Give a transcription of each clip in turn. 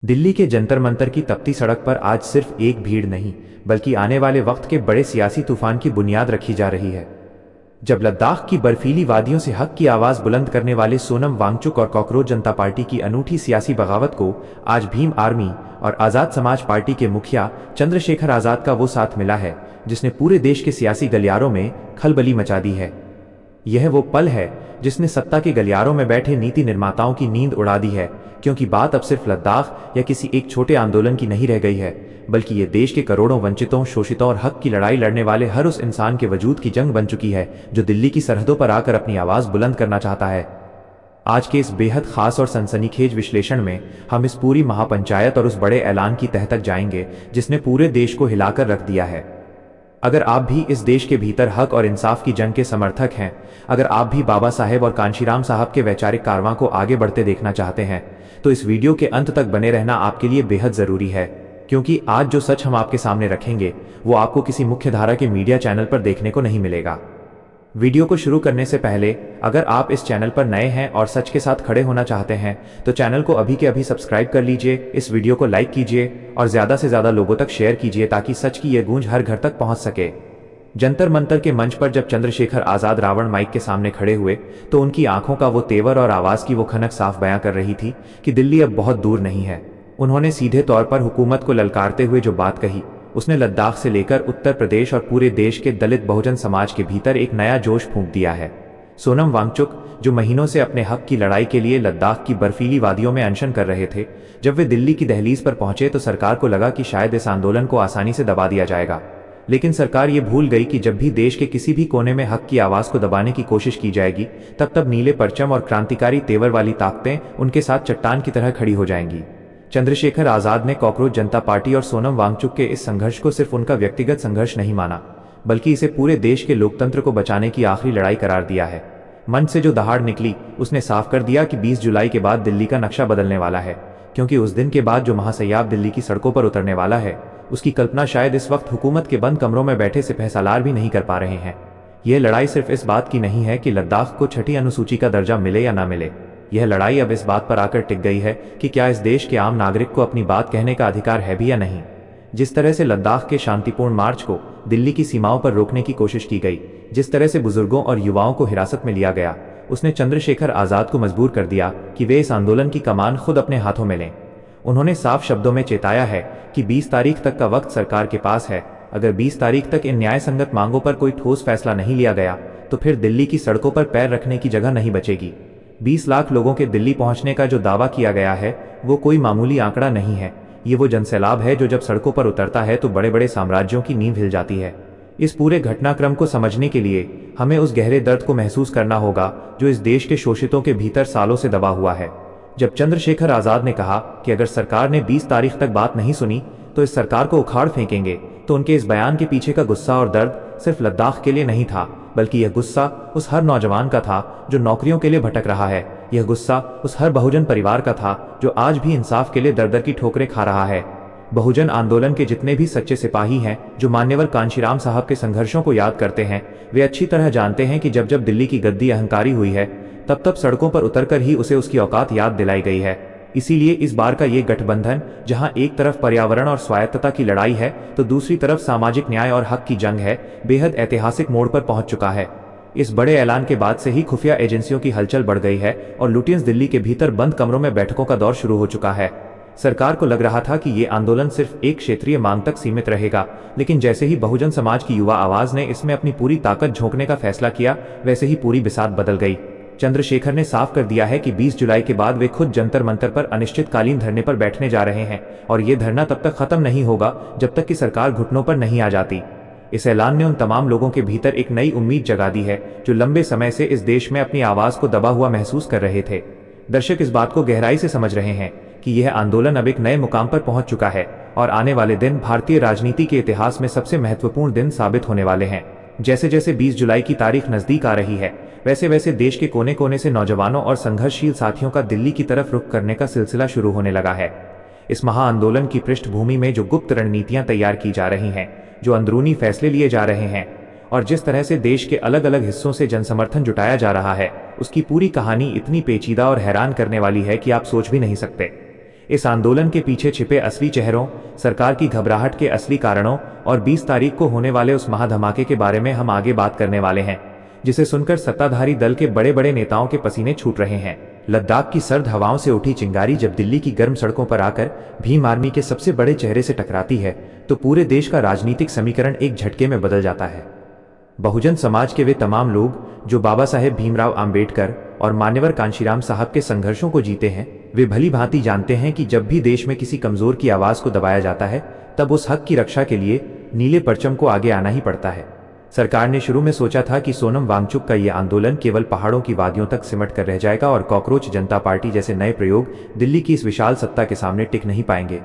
दिल्ली के जंतर मंतर की तपती सड़क पर आज सिर्फ एक भीड़ नहीं बल्कि आने वाले वक्त के बड़े सियासी तूफान की बुनियाद रखी जा रही है। जब लद्दाख की बर्फीली वादियों से हक की आवाज बुलंद करने वाले सोनम वांगचुक और कॉकरोच जनता पार्टी की अनूठी सियासी बगावत को आज भीम आर्मी और आजाद समाज पार्टी के मुखिया चंद्रशेखर आजाद का वो साथ मिला है जिसने पूरे देश के सियासी गलियारों में खलबली मचा दी है। यह वो पल है जिसने सत्ता के गलियारों में बैठे नीति निर्माताओं की नींद उड़ा दी है, क्योंकि बात अब सिर्फ लद्दाख या किसी एक छोटे आंदोलन की नहीं रह गई है, बल्कि ये देश के करोड़ों वंचितों, शोषितों और हक की लड़ाई लड़ने वाले हर उस इंसान के वजूद की जंग बन चुकी है जो दिल्ली की सरहदों पर आकर अपनी आवाज बुलंद करना चाहता है। आज के इस बेहद खास और सनसनीखेज विश्लेषण में हम इस पूरी महापंचायत और उस बड़े ऐलान की तह तक जाएंगे जिसने पूरे देश को हिलाकर रख दिया है। अगर आप भी इस देश के भीतर हक और इंसाफ की जंग के समर्थक हैं, अगर आप भी बाबा साहेब और कांशीराम साहब के वैचारिक कारवां को आगे बढ़ते देखना चाहते हैं, तो इस वीडियो के अंत तक बने रहना आपके लिए बेहद जरूरी है, क्योंकि आज जो सच हम आपके सामने रखेंगे वो आपको किसी मुख्यधारा के मीडिया चैनल पर देखने को नहीं मिलेगा। वीडियो को शुरू करने से पहले अगर आप इस चैनल पर नए हैं और सच के साथ खड़े होना चाहते हैं तो चैनल को अभी के अभी सब्सक्राइब कर लीजिए, इस वीडियो को लाइक कीजिए और ज़्यादा से ज़्यादा लोगों तक शेयर कीजिए ताकि सच की यह गूंज हर घर तक पहुंच सके। जंतर मंतर के मंच पर जब चंद्रशेखर आजाद रावण माइक के सामने खड़े हुए तो उनकी आंखों का वो तेवर और आवाज़ की वो खनक साफ बयां कर रही थी कि दिल्ली अब बहुत दूर नहीं है। उन्होंने सीधे तौर पर हुकूमत को ललकारते हुए जो बात कही उसने लद्दाख से लेकर उत्तर प्रदेश और पूरे देश के दलित बहुजन समाज के भीतर एक नया जोश फूंक दिया है। सोनम वांगचुक, जो महीनों से अपने हक की लड़ाई के लिए लद्दाख की बर्फीली वादियों में अनशन कर रहे थे, जब वे दिल्ली की दहलीज पर पहुंचे तो सरकार को लगा कि शायद इस आंदोलन को आसानी से दबा दिया जाएगा। लेकिन सरकार ये भूल गई कि जब भी देश के किसी भी कोने में हक की आवाज को दबाने की कोशिश की जाएगी तब नीले परचम और क्रांतिकारी तेवर वाली ताकतें उनके साथ चट्टान की तरह खड़ी हो जाएंगी। चंद्रशेखर आजाद ने कॉकरोच जनता पार्टी और सोनम वांगचुक के इस संघर्ष को सिर्फ उनका व्यक्तिगत संघर्ष नहीं माना, बल्कि इसे पूरे देश के लोकतंत्र को बचाने की आखिरी लड़ाई करार दिया है। मन से जो दहाड़ निकली उसने साफ कर दिया कि 20 जुलाई के बाद दिल्ली का नक्शा बदलने वाला है, क्योंकि उस दिन के बाद जो महासैयाब दिल्ली की सड़कों पर उतरने वाला है उसकी कल्पना शायद इस वक्त हुकूमत के बंद कमरों में बैठे सिपहसालार भी नहीं कर पा रहे हैं। यह लड़ाई सिर्फ इस बात की नहीं है कि लद्दाख को छठी अनुसूची का दर्जा मिले या ना मिले, यह लड़ाई अब इस बात पर आकर टिक गई है कि क्या इस देश के आम नागरिक को अपनी बात कहने का अधिकार है भी या नहीं। जिस तरह से लद्दाख के शांतिपूर्ण मार्च को दिल्ली की सीमाओं पर रोकने की कोशिश की गई, जिस तरह से बुजुर्गों और युवाओं को हिरासत में लिया गया, उसने चंद्रशेखर आजाद को मजबूर कर दिया कि वे इस आंदोलन की कमान खुद अपने हाथों में लें। उन्होंने साफ शब्दों में चेताया है कि 20 तारीख तक का वक्त सरकार के पास है। अगर 20 तारीख तक इन न्याय संगत मांगों पर कोई ठोस फैसला नहीं लिया गया तो फिर दिल्ली की सड़कों पर पैर रखने की जगह नहीं बचेगी। 20 लाख लोगों के दिल्ली पहुंचने का जो दावा किया गया है वो कोई मामूली आंकड़ा नहीं है। ये वो जनसैलाब है जो जब सड़कों पर उतरता है तो बड़े बड़े साम्राज्यों की नींव हिल जाती है। इस पूरे घटनाक्रम को समझने के लिए हमें उस गहरे दर्द को महसूस करना होगा जो इस देश के शोषितों के भीतर सालों से दबा हुआ है। जब चंद्रशेखर आजाद ने कहा कि अगर सरकार ने 20 तारीख तक बात नहीं सुनी तो इस सरकार को उखाड़ फेंकेंगे, तो उनके इस बयान के पीछे का गुस्सा और दर्द सिर्फ लद्दाख के लिए नहीं था, बल्कि यह गुस्सा उस हर नौजवान का था जो नौकरियों के लिए भटक रहा है। यह गुस्सा उस हर बहुजन परिवार का था जो आज भी इंसाफ के लिए दर दर की ठोकरें खा रहा है। बहुजन आंदोलन के जितने भी सच्चे सिपाही हैं जो मान्यवर कांशीराम साहब के संघर्षों को याद करते हैं, वे अच्छी तरह जानते हैं कि जब जब दिल्ली की गद्दी अहंकारी हुई है तब सड़कों पर उतरकर ही उसे उसकी औकात याद दिलाई गई है। इसीलिए इस बार का ये गठबंधन, जहां एक तरफ पर्यावरण और स्वायत्तता की लड़ाई है तो दूसरी तरफ सामाजिक न्याय और हक की जंग है, बेहद ऐतिहासिक मोड़ पर पहुंच चुका है। इस बड़े ऐलान के बाद से ही खुफिया एजेंसियों की हलचल बढ़ गई है और लुटियंस दिल्ली के भीतर बंद कमरों में बैठकों का दौर शुरू हो चुका है। सरकार को लग रहा था कि ये आंदोलन सिर्फ एक क्षेत्रीय मांग तक सीमित रहेगा, लेकिन जैसे ही बहुजन समाज की युवा आवाज ने इसमें अपनी पूरी ताकत झोंकने का फैसला किया, वैसे ही पूरी बिसात बदल गई। चंद्रशेखर ने साफ कर दिया है कि 20 जुलाई के बाद वे खुद जंतर मंतर पर अनिश्चितकालीन धरने पर बैठने जा रहे हैं और ये धरना तब तक खत्म नहीं होगा जब तक कि सरकार घुटनों पर नहीं आ जाती। इस ऐलान ने उन तमाम लोगों के भीतर एक नई उम्मीद जगा दी है जो लंबे समय से इस देश में अपनी आवाज को दबा हुआ महसूस कर रहे थे। दर्शक इस बात को गहराई से समझ रहे हैं कि यह आंदोलन अब एक नए मुकाम पर पहुंच चुका है और आने वाले दिन भारतीय राजनीति के इतिहास में सबसे महत्वपूर्ण दिन साबित होने वाले हैं। जैसे जैसे 20 जुलाई की तारीख नजदीक आ रही है, वैसे वैसे देश के कोने कोने से नौजवानों और संघर्षशील साथियों का दिल्ली की तरफ रुख करने का सिलसिला शुरू होने लगा है। इस महाआंदोलन की पृष्ठभूमि में जो गुप्त रणनीतियां तैयार की जा रही हैं, जो अंदरूनी फैसले लिए जा रहे हैं और जिस तरह से देश के अलग अलग हिस्सों से जनसमर्थन जुटाया जा रहा है, उसकी पूरी कहानी इतनी पेचीदा और हैरान करने वाली है कि आप सोच भी नहीं सकते। इस आंदोलन के पीछे छिपे असली चेहरों, सरकार की घबराहट के असली कारणों और 20 तारीख को होने वाले उस महाधमाके के बारे में हम आगे बात करने वाले हैं, जिसे सुनकर सत्ताधारी दल के बड़े बड़े नेताओं के पसीने छूट रहे हैं। लद्दाख की सर्द हवाओं से उठी चिंगारी जब दिल्ली की गर्म सड़कों पर आकर भीम आर्मी के सबसे बड़े चेहरे से टकराती है तो पूरे देश का राजनीतिक समीकरण एक झटके में बदल जाता है। बहुजन समाज के वे तमाम लोग जो बाबा साहेब भीमराव आम्बेडकर और मान्यवर कांशीराम साहब के संघर्षों को जीते हैं, वे भली भांति जानते हैं कि जब भी देश में किसी कमजोर की आवाज को दबाया जाता है तब उस हक की रक्षा के लिए नीले परचम को आगे आना ही पड़ता है। सरकार ने शुरू में सोचा था कि सोनम वांगचुक का ये आंदोलन केवल पहाड़ों की वादियों तक सिमट कर रह जाएगा और कॉकरोच जनता पार्टी जैसे नए प्रयोग दिल्ली की इस विशाल सत्ता के सामने टिक नहीं पाएंगे।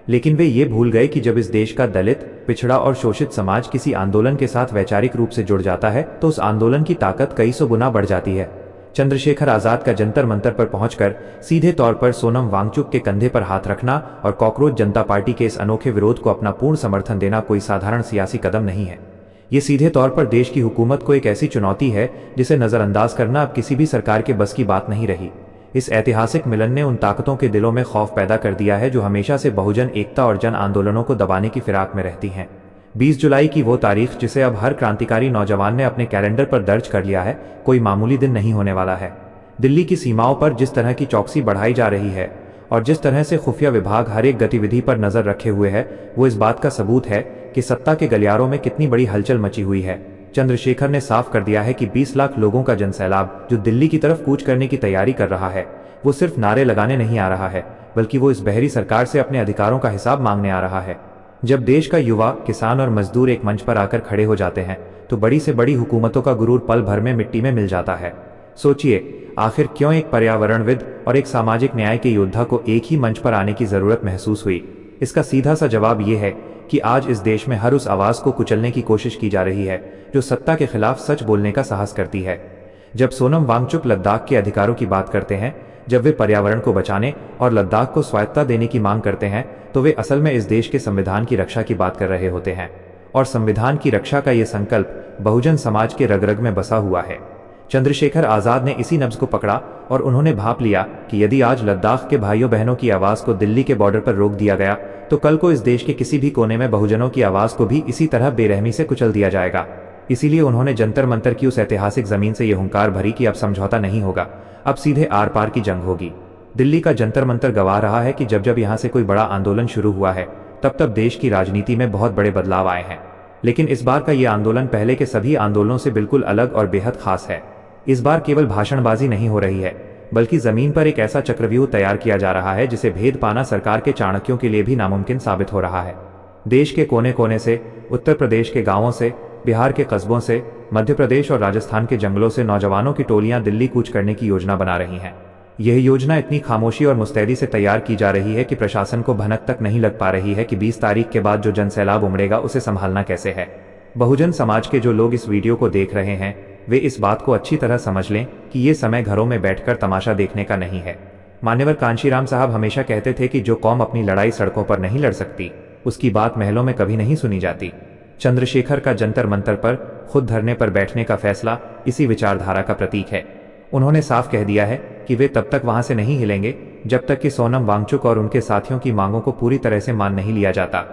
लेकिन वे ये भूल गए कि जब इस देश का दलित, पिछड़ा और शोषित समाज किसी आंदोलन के साथ वैचारिक रूप से जुड़ जाता है तो उस आंदोलन की ताकत कई सौ गुना बढ़ जाती है। चंद्रशेखर आजाद का जंतर मंतर पर पहुंचकर सीधे तौर पर सोनम वांगचुक के कंधे पर हाथ रखना और कॉकरोच जनता पार्टी के इस अनोखे विरोध को अपना पूर्ण समर्थन देना कोई साधारण सियासी कदम नहीं है। ये सीधे तौर पर देश की हुकूमत को एक ऐसी चुनौती है जिसे नजरअंदाज करना अब किसी भी सरकार के बस की बात नहीं रही। इस ऐतिहासिक मिलन ने उन ताकतों के दिलों में खौफ पैदा कर दिया है जो हमेशा से बहुजन एकता और जन आंदोलनों को दबाने की फिराक में रहती हैं। 20 जुलाई की वो तारीख जिसे अब हर क्रांतिकारी नौजवान ने अपने कैलेंडर पर दर्ज कर लिया है, कोई मामूली दिन नहीं होने वाला है। दिल्ली की सीमाओं पर जिस तरह की चौकसी बढ़ाई जा रही है और जिस तरह से खुफिया विभाग हर एक गतिविधि पर नजर रखे हुए है, वो इस बात का सबूत है कि सत्ता के गलियारों में कितनी बड़ी हलचल मची हुई है। चंद्रशेखर ने साफ कर दिया है कि 20 लाख लोगों का जनसैलाब जो दिल्ली की तरफ कूच करने की तैयारी कर रहा है, वो सिर्फ नारे लगाने नहीं आ रहा है, बल्कि वो इस बहरी सरकार से अपने अधिकारों का हिसाब मांगने आ रहा है। जब देश का युवा, किसान और मजदूर एक मंच पर आकर खड़े हो जाते हैं तो बड़ी से बड़ी हुकूमतों का गुरूर पल भर में मिट्टी में मिल जाता है। सोचिए, आखिर क्यों एक पर्यावरणविद और एक सामाजिक न्याय के योद्धा को एक ही मंच पर आने की जरूरत महसूस हुई? इसका सीधा सा जवाब ये है कि आज इस देश में हर उस आवाज को कुचलने की कोशिश की जा रही है जो सत्ता के खिलाफ सच बोलने का साहस करती है। जब सोनम वांगचुक लद्दाख के अधिकारों की बात करते हैं, जब वे पर्यावरण को बचाने और लद्दाख को स्वायत्तता देने की मांग करते हैं, तो वे असल में इस देश के संविधान की रक्षा की बात कर रहे होते हैं। और संविधान की रक्षा का ये संकल्प बहुजन समाज के रग रग में बसा हुआ है। चंद्रशेखर आजाद ने इसी नब्ज को पकड़ा और उन्होंने भांप लिया कि यदि आज लद्दाख के भाइयों बहनों की आवाज को दिल्ली के बॉर्डर पर रोक दिया गया तो कल को इस देश के किसी भी कोने में बहुजनों की आवाज को भी इसी तरह बेरहमी से कुचल दिया जाएगा। इसीलिए उन्होंने जंतर मंतर की उस ऐतिहासिक जमीन से यह हुंकार भरी कि अब समझौता नहीं होगा, अब सीधे आर पार की जंग होगी। दिल्ली का जंतर मंतर गवाह रहा है कि जब जब यहाँ से कोई बड़ा आंदोलन शुरू हुआ है तब तब देश की राजनीति में बहुत बड़े बदलाव आए हैं। लेकिन इस बार का ये आंदोलन पहले के सभी आंदोलनों से बिल्कुल अलग और बेहद खास है। इस बार केवल भाषणबाजी नहीं हो रही है, बल्कि जमीन पर एक ऐसा चक्रव्यूह तैयार किया जा रहा है जिसे भेद पाना सरकार के चाणक्यों के लिए भी नामुमकिन साबित हो रहा है। देश के कोने कोने से, उत्तर प्रदेश के गांवों से, बिहार के कस्बों से, मध्य प्रदेश और राजस्थान के जंगलों से नौजवानों की टोलियां दिल्ली कूच करने की योजना बना रही हैं। यह योजना इतनी खामोशी और मुस्तैदी से तैयार की जा रही है कि प्रशासन को भनक तक नहीं लग पा रही है कि 20 तारीख के बाद जो जनसैलाब उमड़ेगा उसे संभालना कैसे है। बहुजन समाज के जो लोग इस वीडियो को देख रहे हैं वे इस बात को अच्छी तरह समझ लें कि ये समय घरों में बैठकर तमाशा देखने का नहीं है। मान्यवर कांशीराम साहब हमेशा कहते थे कि जो कौम अपनी लड़ाई सड़कों पर नहीं लड़ सकती उसकी बात महलों में कभी नहीं सुनी जाती। चंद्रशेखर का जंतर मंतर पर खुद धरने पर बैठने का फैसला इसी विचारधारा का प्रतीक है। उन्होंने साफ कह दिया है कि वे तब तक वहां से नहीं हिलेंगे जब तक कि सोनम वांगचुक और उनके साथियों की मांगों को पूरी तरह से मान नहीं लिया जाता।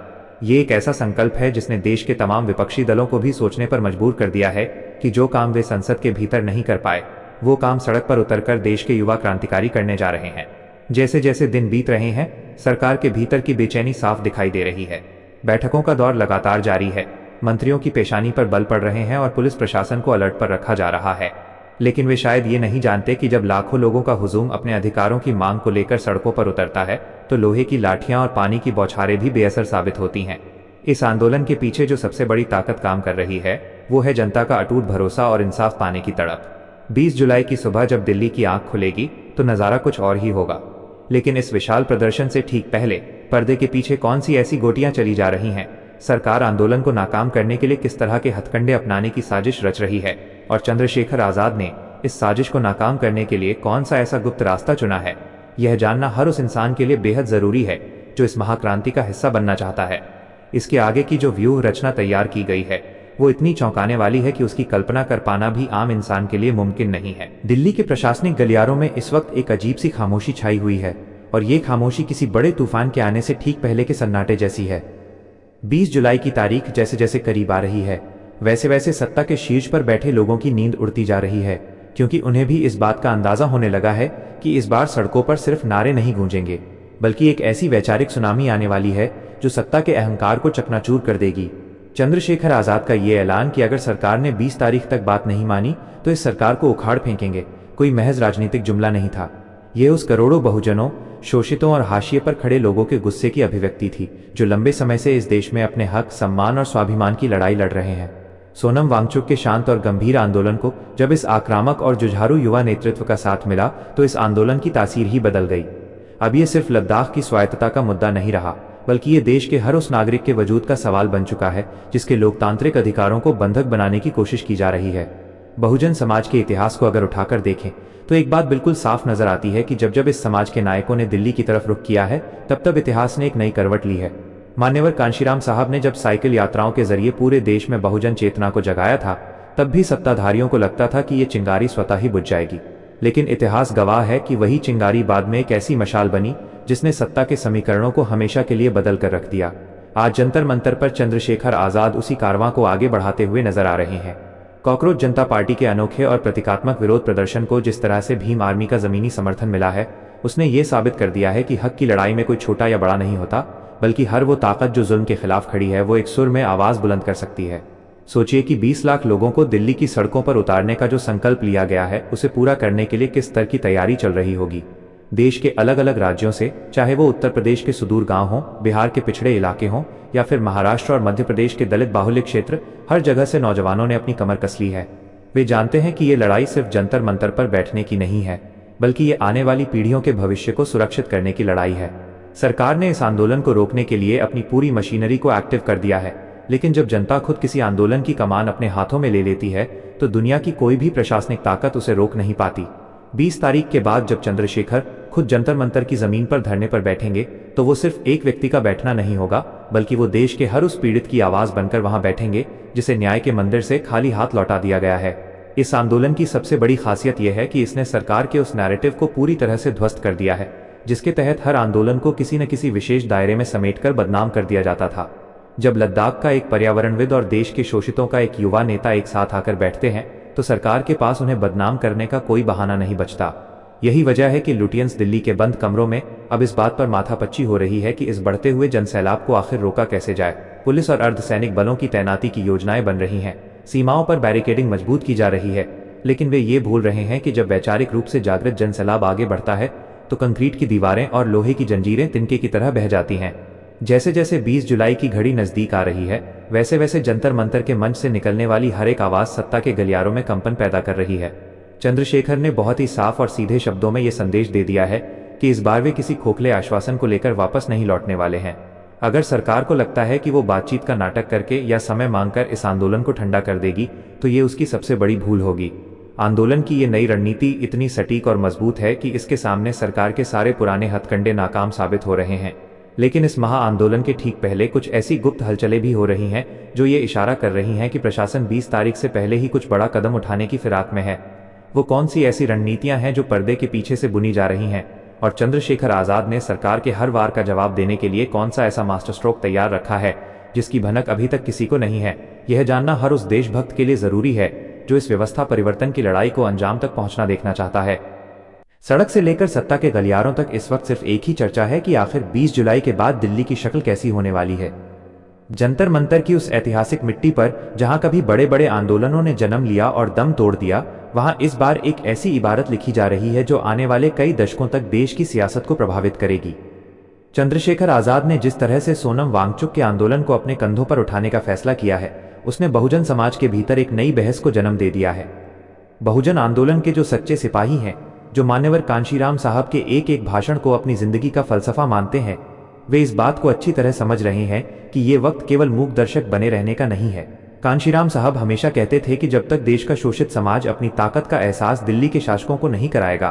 ये एक ऐसा संकल्प है जिसने देश के तमाम विपक्षी दलों को भी सोचने पर मजबूर कर दिया है कि जो काम वे संसद के भीतर नहीं कर पाए वो काम सड़क पर उतरकर देश के युवा क्रांतिकारी करने जा रहे हैं। जैसे जैसे दिन बीत रहे हैं, सरकार के भीतर की बेचैनी साफ दिखाई दे रही है। बैठकों का दौर लगातार जारी है, मंत्रियों की पेशानी पर बल पड़ रहे हैं और पुलिस प्रशासन को अलर्ट पर रखा जा रहा है। लेकिन वे शायद ये नहीं जानते कि जब लाखों लोगों का हुजूम अपने अधिकारों की मांग को लेकर सड़कों पर उतरता है तो लोहे की लाठियां और पानी की बौछारें भी बेअसर साबित होती हैं। इस आंदोलन के पीछे जो सबसे बड़ी ताकत काम कर रही है वो है जनता का अटूट भरोसा और इंसाफ पाने की तड़प। 20 जुलाई की सुबह जब दिल्ली की आंख खुलेगी तो नज़ारा कुछ और ही होगा। लेकिन इस विशाल प्रदर्शन से ठीक पहले पर्दे के पीछे कौन सी ऐसी गोटियां चली जा रही हैं? सरकार आंदोलन को नाकाम करने के लिए किस तरह के हथकंडे अपनाने की साजिश रच रही है और चंद्रशेखर आजाद ने इस साजिश को नाकाम करने के लिए कौन सा ऐसा गुप्त रास्ता चुना है? यह जानना हर उस इंसान के लिए बेहद जरूरी है जो इस महाक्रांति का हिस्सा बनना चाहता है। इसके आगे की जो व्यूह रचना तैयार की गई है वो इतनी चौंकाने वाली है कि उसकी कल्पना कर पाना भी आम इंसान के लिए मुमकिन नहीं है। दिल्ली के प्रशासनिक गलियारों में इस वक्त एक अजीब सी खामोशी छाई हुई है और ये खामोशी किसी बड़े तूफान के आने से ठीक पहले के सन्नाटे जैसी है। 20 जुलाई की तारीख जैसे जैसे करीब आ रही है, वैसे वैसे सत्ता के शीर्ष पर बैठे लोगों की नींद उड़ती जा रही है, क्योंकि उन्हें भी इस बात का अंदाजा होने लगा है कि इस बार सड़कों पर सिर्फ नारे नहीं गूंजेंगे, बल्कि एक ऐसी वैचारिक सुनामी आने वाली है जो सत्ता के अहंकार को चकनाचूर कर देगी। चंद्रशेखर आजाद का ये ऐलान कि अगर सरकार ने 20 तारीख तक बात नहीं मानी तो इस सरकार को उखाड़ फेंकेंगे, कोई महज राजनीतिक जुमला नहीं था। ये उस करोड़ों बहुजनों, शोषितों और हाशिए पर खड़े लोगों के गुस्से की अभिव्यक्ति थी जो लंबे समय से इस देश में अपने हक, सम्मान और स्वाभिमान की लड़ाई लड़ रहे हैं। सोनम वांगचुक के शांत और गंभीर आंदोलन को जब इस आक्रामक और जुझारू युवा नेतृत्व का साथ मिला तो इस आंदोलन की तासीर ही बदल गई। अब ये सिर्फ लद्दाख की स्वायत्तता का मुद्दा नहीं रहा, बल्कि ये देश के हर उस नागरिक के वजूद का सवाल बन चुका है जिसके लोकतांत्रिक अधिकारों को बंधक बनाने की कोशिश की जा रही है। बहुजन समाज के इतिहास को अगर उठाकर देखें तो एक बात बिल्कुल साफ नजर आती है कि जब जब इस समाज के नायकों ने दिल्ली की तरफ रुख किया है, तब तब इतिहास ने एक नई करवट ली है। मान्यवर कांशीराम साहब ने जब साइकिल यात्राओं के जरिए पूरे देश में बहुजन चेतना को जगाया था, तब भी सत्ताधारियों को लगता था कि ये चिंगारी स्वतः ही बुझ जाएगी। लेकिन इतिहास गवाह है कि वही चिंगारी बाद में एक ऐसी मशाल बनी जिसने सत्ता के समीकरणों को हमेशा के लिए बदल कर रख दिया। आज जंतर मंतर पर चंद्रशेखर आजाद उसी कारवां को आगे बढ़ाते हुए नजर आ रहे हैं। कॉकरोच जनता पार्टी के अनोखे और प्रतीकात्मक विरोध प्रदर्शन को जिस तरह से भीम आर्मी का जमीनी समर्थन मिला है, उसने ये साबित कर दिया है कि हक की लड़ाई में कोई छोटा या बड़ा नहीं होता, बल्कि हर वो ताकत जो जुल्म के खिलाफ खड़ी है वो एक सुर में आवाज बुलंद कर सकती है। सोचिए कि 20 लाख लोगों को दिल्ली की सड़कों पर उतारने का जो संकल्प लिया गया है, उसे पूरा करने के लिए किस स्तर की तैयारी चल रही होगी। देश के अलग अलग राज्यों से, चाहे वो उत्तर प्रदेश के सुदूर गांव हों, बिहार के पिछड़े इलाके हों या फिर महाराष्ट्र और मध्य प्रदेश के दलित बाहुल्य क्षेत्र, हर जगह से नौजवानों ने अपनी कमर कस ली है। वे जानते हैं कि ये लड़ाई सिर्फ जंतर मंतर पर बैठने की नहीं है, बल्कि ये आने वाली पीढ़ियों के भविष्य को सुरक्षित करने की लड़ाई है। सरकार ने इस आंदोलन को रोकने के लिए अपनी पूरी मशीनरी को एक्टिव कर दिया है, लेकिन जब जनता खुद किसी आंदोलन की कमान अपने हाथों में ले लेती है तो दुनिया की कोई भी प्रशासनिक ताकत उसे रोक नहीं पाती। 20 तारीख के बाद जब चंद्रशेखर खुद जंतर मंतर की जमीन पर धरने पर बैठेंगे तो वो सिर्फ एक व्यक्ति का बैठना नहीं होगा, बल्कि वो देश के हर उस पीड़ित की आवाज बनकर वहां बैठेंगे जिसे न्याय के मंदिर से खाली हाथ लौटा दिया गया है। इस आंदोलन की सबसे बड़ी खासियत यह है कि इसने सरकार के उस नैरेटिव को पूरी तरह से ध्वस्त कर दिया है जिसके तहत हर आंदोलन को किसी न किसी विशेष दायरे में समेटकर बदनाम कर दिया जाता था। जब लद्दाख का एक पर्यावरणविद और देश के शोषितों का एक युवा नेता एक साथ आकर बैठते हैं तो सरकार के पास उन्हें बदनाम करने का कोई बहाना नहीं बचता। यही वजह है कि लुटियंस दिल्ली के बंद कमरों में अब इस बात पर माथापच्ची हो रही है कि इस बढ़ते हुए जनसैलाब को आखिर रोका कैसे जाए। पुलिस और अर्धसैनिक बलों की तैनाती की योजनाएं बन रही हैं, सीमाओं पर बैरिकेडिंग मजबूत की जा रही है, लेकिन वे ये भूल रहे हैं कि जब वैचारिक रूप से जागृत जनसैलाब आगे बढ़ता है तो कंक्रीट की दीवारें और लोहे की जंजीरें तिनके की तरह बह जाती हैं। जैसे जैसे 20 जुलाई की घड़ी नजदीक आ रही है, वैसे वैसे जंतर मंतर के मंच से निकलने वाली हर एक आवाज सत्ता के गलियारों में कंपन पैदा कर रही है। चंद्रशेखर ने बहुत ही साफ और सीधे शब्दों में यह संदेश दे दिया है कि इस बार वे किसी खोखले आश्वासन को लेकर वापस नहीं लौटने वाले हैं। अगर सरकार को लगता है कि वो बातचीत का नाटक करके या समय मांगकर इस आंदोलन को ठंडा कर देगी तो ये उसकी सबसे बड़ी भूल होगी। आंदोलन की ये नई रणनीति इतनी सटीक और मजबूत है कि इसके सामने सरकार के सारे पुराने हथकंडे नाकाम साबित हो रहे हैं। लेकिन इस महा आंदोलन के ठीक पहले कुछ ऐसी गुप्त हलचलें भी हो रही हैं जो ये इशारा कर रही हैं कि प्रशासन 20 तारीख से पहले ही कुछ बड़ा कदम उठाने की फिराक में है। वो कौन सी ऐसी रणनीतियां हैं जो पर्दे के पीछे से बुनी जा रही हैं, और चंद्रशेखर आजाद ने सरकार के हर वार का जवाब देने के लिए कौन सा ऐसा मास्टर स्ट्रोक तैयार रखा है जिसकी भनक अभी तक किसी को नहीं है। यह जानना हर उस देशभक्त के लिए जरूरी है जो इस व्यवस्था परिवर्तन की लड़ाई को अंजाम तक पहुंचना देखना चाहता है। सड़क से लेकर सत्ता के गलियारों तक इस वक्त सिर्फ एक ही चर्चा है कि आखिर 20 जुलाई के बाद दिल्ली की शक्ल कैसी होने वाली है। जंतर मंतर की उस ऐतिहासिक मिट्टी पर जहां कभी बड़े बड़े आंदोलनों ने जन्म लिया और दम तोड़ दिया, वहां इस बार एक ऐसी इबारत लिखी जा रही है जो आने वाले कई दशकों तक देश की सियासत को प्रभावित करेगी। चंद्रशेखर आजाद ने जिस तरह से सोनम वांगचुक के आंदोलन को अपने कंधों पर उठाने का फैसला किया है, उसने बहुजन समाज के भीतर एक नई बहस को जन्म दे दिया है। बहुजन आंदोलन के जो सच्चे सिपाही हैं, जो मान्यवर कांशीराम साहब के एक एक भाषण को अपनी जिंदगी का फलसफा मानते हैं, वे इस बात को अच्छी तरह समझ रहे हैं कि ये वक्त केवल मूक दर्शक बने रहने का नहीं है। कांशीराम साहब हमेशा कहते थे कि जब तक देश का शोषित समाज अपनी ताकत का एहसास दिल्ली के शासकों को नहीं कराएगा,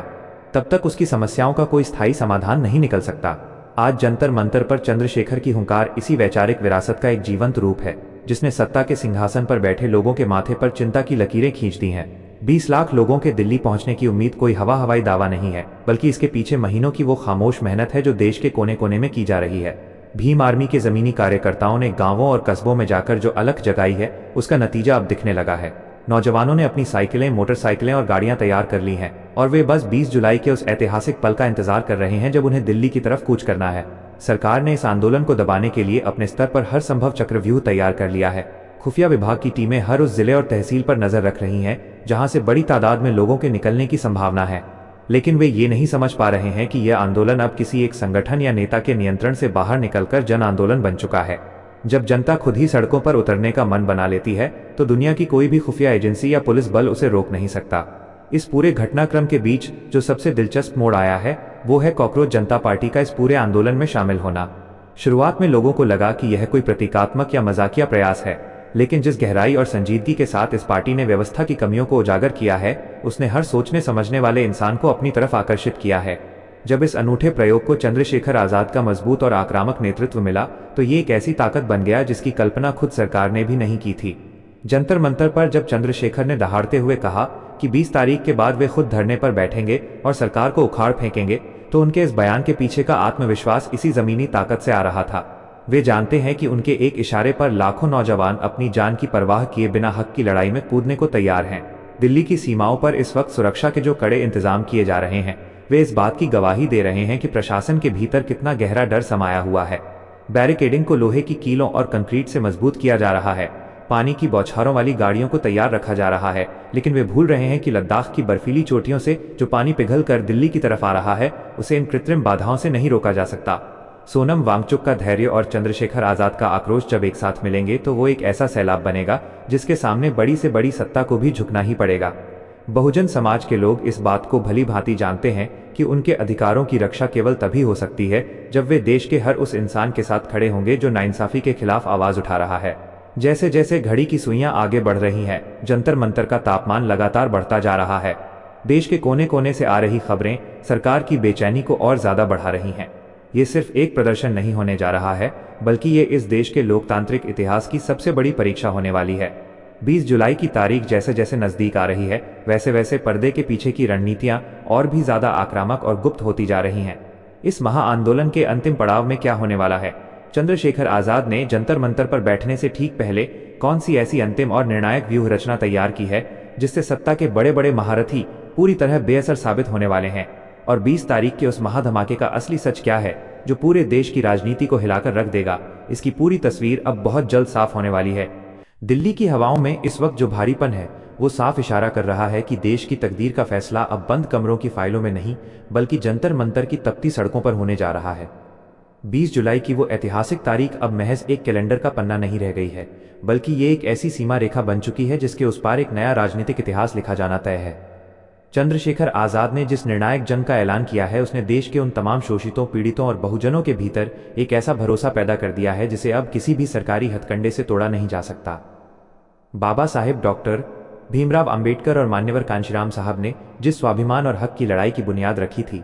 तब तक उसकी समस्याओं का कोई स्थायी समाधान नहीं निकल सकता। आज जंतर मंतर पर चंद्रशेखर की हुंकार इसी वैचारिक विरासत का एक जीवंत रूप है जिसने सत्ता के सिंहासन पर बैठे लोगों के माथे पर चिंता की लकीरें खींच दी हैं। 20 लाख लोगों के दिल्ली पहुंचने की उम्मीद कोई हवाई दावा नहीं है, बल्कि इसके पीछे महीनों की वो खामोश मेहनत है जो देश के कोने कोने में की जा रही है। भीम आर्मी के जमीनी कार्यकर्ताओं ने गांवों और कस्बों में जाकर जो अलख जगाई है, उसका नतीजा अब दिखने लगा है। नौजवानों ने अपनी साइकिलें, मोटरसाइकिलें और गाड़ियां तैयार कर ली हैं और वे बस 20 जुलाई के उस ऐतिहासिक पल का इंतजार कर रहे हैं जब उन्हें दिल्ली की तरफ कूच करना है। सरकार ने इस आंदोलन को दबाने के लिए अपने स्तर पर हर संभव चक्रव्यूह तैयार कर लिया है। खुफिया विभाग की टीमें हर उस जिले और तहसील पर नजर रख रही हैं जहां से बड़ी तादाद में लोगों के निकलने की संभावना है। लेकिन वे ये नहीं समझ पा रहे हैं कि यह आंदोलन अब किसी एक संगठन या नेता के नियंत्रण से बाहर निकलकर जन आंदोलन बन चुका है। जब जनता खुद ही सड़कों पर उतरने का मन बना लेती है तो दुनिया की कोई भी खुफिया एजेंसी या पुलिस बल उसे रोक नहीं सकता। इस पूरे घटनाक्रम के बीच जो सबसे दिलचस्प मोड़ आया है वो है कॉकरोच जनता पार्टी का इस पूरे आंदोलन में शामिल होना। शुरुआत में लोगों को लगा कि यह कोई प्रतीकात्मक या मजाकिया प्रयास है, लेकिन जिस गहराई और संजीदगी के साथ इस पार्टी ने व्यवस्था की कमियों को उजागर किया है, उसने हर सोचने समझने वाले इंसान को अपनी तरफ आकर्षित किया है। जब इस अनूठे प्रयोग को चंद्रशेखर आजाद का मजबूत और आक्रामक नेतृत्व मिला तो ये एक ऐसी ताकत बन गया जिसकी कल्पना खुद सरकार ने भी नहीं की थी। जंतर मंतर पर जब चंद्रशेखर ने दहाड़ते हुए कहा कि 20 तारीख के बाद वे खुद धरने पर बैठेंगे और सरकार को उखाड़ फेंकेंगे, तो उनके इस बयान के पीछे का आत्मविश्वास इसी जमीनी ताकत से आ रहा था। वे जानते हैं कि उनके एक इशारे पर लाखों नौजवान अपनी जान की परवाह किए बिना हक की लड़ाई में कूदने को तैयार हैं। दिल्ली की सीमाओं पर इस वक्त सुरक्षा के जो कड़े इंतजाम किए जा रहे हैं, वे इस बात की गवाही दे रहे हैं कि प्रशासन के भीतर कितना गहरा डर समाया हुआ है। बैरिकेडिंग को लोहे की कीलों और कंक्रीट से मजबूत किया जा रहा है। पानी की बौछारों वाली गाड़ियों को तैयार रखा जा रहा है, लेकिन वे भूल रहे हैं कि लद्दाख की बर्फीली चोटियों से जो पानी पिघल कर दिल्ली की तरफ आ रहा है, उसे इन कृत्रिम बाधाओं से नहीं रोका जा सकता। सोनम वांगचुक का धैर्य और चंद्रशेखर आजाद का आक्रोश जब एक साथ मिलेंगे तो वो एक ऐसा सैलाब बनेगा जिसके सामने बड़ी से बड़ी सत्ता को भी झुकना ही पड़ेगा। बहुजन समाज के लोग इस बात को भली भांति जानते हैं कि उनके अधिकारों की रक्षा केवल तभी हो सकती है जब वे देश के हर उस इंसान के साथ खड़े होंगे जो नाइंसाफी के खिलाफ आवाज उठा रहा है। जैसे जैसे घड़ी की सुइयां आगे बढ़ रही हैं, जंतर मंतर का तापमान लगातार बढ़ता जा रहा है। देश के कोने कोने से आ रही खबरें सरकार की बेचैनी को और ज्यादा बढ़ा रही हैं। ये सिर्फ एक प्रदर्शन नहीं होने जा रहा है, बल्कि ये इस देश के लोकतांत्रिक इतिहास की सबसे बड़ी परीक्षा होने वाली है। 20 जुलाई की तारीख जैसे जैसे नजदीक आ रही है, वैसे वैसे पर्दे के पीछे की रणनीतियां और भी ज्यादा आक्रामक और गुप्त होती जा रही हैं। इस महाआंदोलन के अंतिम पड़ाव में क्या होने वाला है? चंद्रशेखर आजाद ने जंतर मंतर पर बैठने से ठीक पहले कौन सी ऐसी अंतिम और निर्णायक व्यूह रचना तैयार की है जिससे सत्ता के बड़े बड़े महारथी पूरी तरह बेअसर साबित होने वाले हैं? और 20 तारीख के उस महाधमाके का असली सच क्या है जो पूरे देश की राजनीति को हिलाकर रख देगा? इसकी पूरी तस्वीर अब बहुत जल्द साफ होने वाली है। दिल्ली की हवाओं में इस वक्त जो भारीपन है वो साफ इशारा कर रहा है कि देश की तकदीर का फैसला अब बंद कमरों की फाइलों में नहीं, बल्कि जंतर मंतर की तपती सड़कों पर होने जा रहा है। 20 जुलाई की वो ऐतिहासिक तारीख अब महज एक कैलेंडर का पन्ना नहीं रह गई है, बल्कि ये एक ऐसी सीमा रेखा बन चुकी है जिसके उस पार एक नया राजनीतिक इतिहास लिखा जाना तय है। चंद्रशेखर आजाद ने जिस निर्णायक जंग का ऐलान किया है, उसने देश के उन तमाम शोषितों, पीड़ितों और बहुजनों के भीतर एक ऐसा भरोसा पैदा कर दिया है जिसे अब किसी भी सरकारी हथकंडे से तोड़ा नहीं जा सकता। बाबा साहेब डॉक्टर भीमराव अंबेडकर और मान्यवर कांशीराम साहब ने जिस स्वाभिमान और हक की लड़ाई की बुनियाद रखी थी,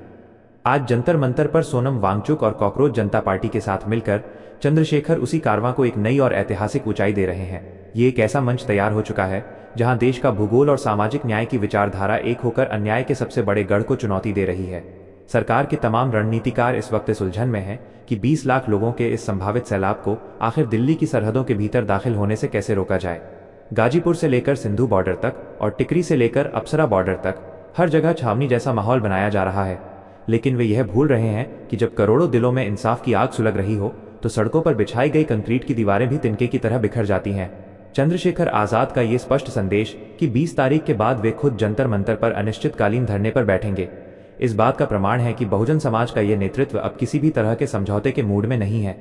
आज जंतर मंतर पर सोनम वांगचुक और कॉकरोच जनता पार्टी के साथ मिलकर चंद्रशेखर उसी कारवां को एक नई और ऐतिहासिक ऊंचाई दे रहे हैं। ये एक ऐसा मंच तैयार हो चुका है जहां देश का भूगोल और सामाजिक न्याय की विचारधारा एक होकर अन्याय के सबसे बड़े गढ़ को चुनौती दे रही है। सरकार के तमाम रणनीतिकार इस वक्त इस उलझन में हैं कि 20 लाख लोगों के इस संभावित सैलाब को आखिर दिल्ली की सरहदों के भीतर दाखिल होने से कैसे रोका जाए। गाजीपुर से लेकर सिंधु बॉर्डर तक और टिकरी से लेकर अप्सरा बॉर्डर तक हर जगह छावनी जैसा माहौल बनाया जा रहा है। लेकिन वे यह भूल रहे हैं कि जब करोड़ों दिलों में इंसाफ की आग सुलग रही हो तो सड़कों पर बिछाई गई कंक्रीट की दीवारें भी तिनके की तरह बिखर जाती हैं। चंद्रशेखर आजाद का ये स्पष्ट संदेश कि 20 तारीख के बाद वे खुद जंतर मंतर पर अनिश्चितकालीन धरने पर बैठेंगे, इस बात का प्रमाण है कि बहुजन समाज का ये नेतृत्व अब किसी भी तरह के समझौते के मूड में नहीं है।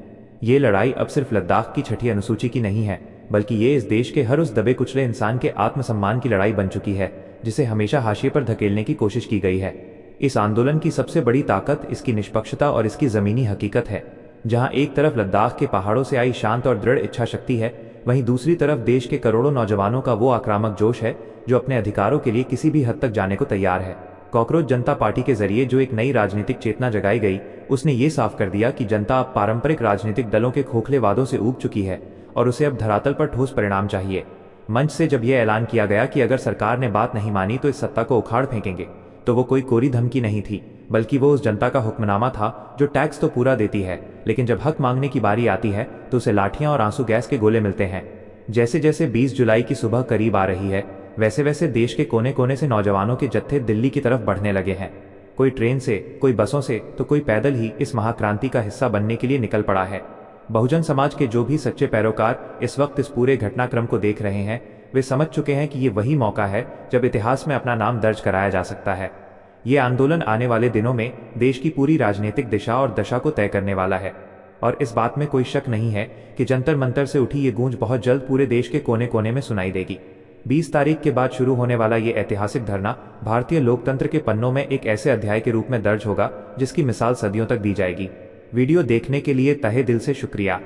ये लड़ाई अब सिर्फ लद्दाख की छठी अनुसूची की नहीं है, बल्कि ये इस देश के हर उस दबे कुचले इंसान के आत्मसम्मान की लड़ाई बन चुकी है जिसे हमेशा हाशिए पर धकेलने की कोशिश की गई है। इस आंदोलन की सबसे बड़ी ताकत इसकी निष्पक्षता और इसकी जमीनी हकीकत है। जहां एक तरफ लद्दाख के पहाड़ों से आई शांत और दृढ़ इच्छा शक्ति है, वहीं दूसरी तरफ देश के करोड़ों नौजवानों का वो आक्रामक जोश है जो अपने अधिकारों के लिए किसी भी हद तक जाने को तैयार है। कॉकरोच जनता पार्टी के जरिए जो एक नई राजनीतिक चेतना जगाई गई, उसने ये साफ कर दिया कि जनता अब पारंपरिक राजनीतिक दलों के खोखले वादों से ऊब चुकी है और उसे अब धरातल पर ठोस परिणाम चाहिए। मंच से जब यह ऐलान किया गया कि अगर सरकार ने बात नहीं मानी तो इस सत्ता को उखाड़ फेंकेंगे, तो वो कोई कोरी धमकी नहीं थी, बल्कि वो उस जनता का हुक्मनामा था जो टैक्स तो पूरा देती है, लेकिन जब हक मांगने की बारी आती है तो उसे लाठियां और आंसू गैस के गोले मिलते हैं। जैसे जैसे 20 जुलाई की सुबह करीब आ रही है, वैसे वैसे देश के कोने कोने से नौजवानों के जत्थे दिल्ली की तरफ बढ़ने लगे हैं। कोई ट्रेन से, कोई बसों से, तो कोई पैदल ही इस महाक्रांति का हिस्सा बनने के लिए निकल पड़ा है। बहुजन समाज के जो भी सच्चे पैरोकार इस वक्त इस पूरे घटनाक्रम को देख रहे हैं, वे समझ चुके हैं कि ये वही मौका है जब इतिहास में अपना नाम दर्ज कराया जा सकता है। ये आंदोलन आने वाले दिनों में देश की पूरी राजनीतिक दिशा और दशा को तय करने वाला है, और इस बात में कोई शक नहीं है कि जंतर मंतर से उठी ये गूंज बहुत जल्द पूरे देश के कोने कोने में सुनाई देगी। 20 तारीख के बाद शुरू होने वाला ये ऐतिहासिक धरना भारतीय लोकतंत्र के पन्नों में एक ऐसे अध्याय के रूप में दर्ज होगा जिसकी मिसाल सदियों तक दी जाएगी। वीडियो देखने के लिए तहे दिल से शुक्रिया।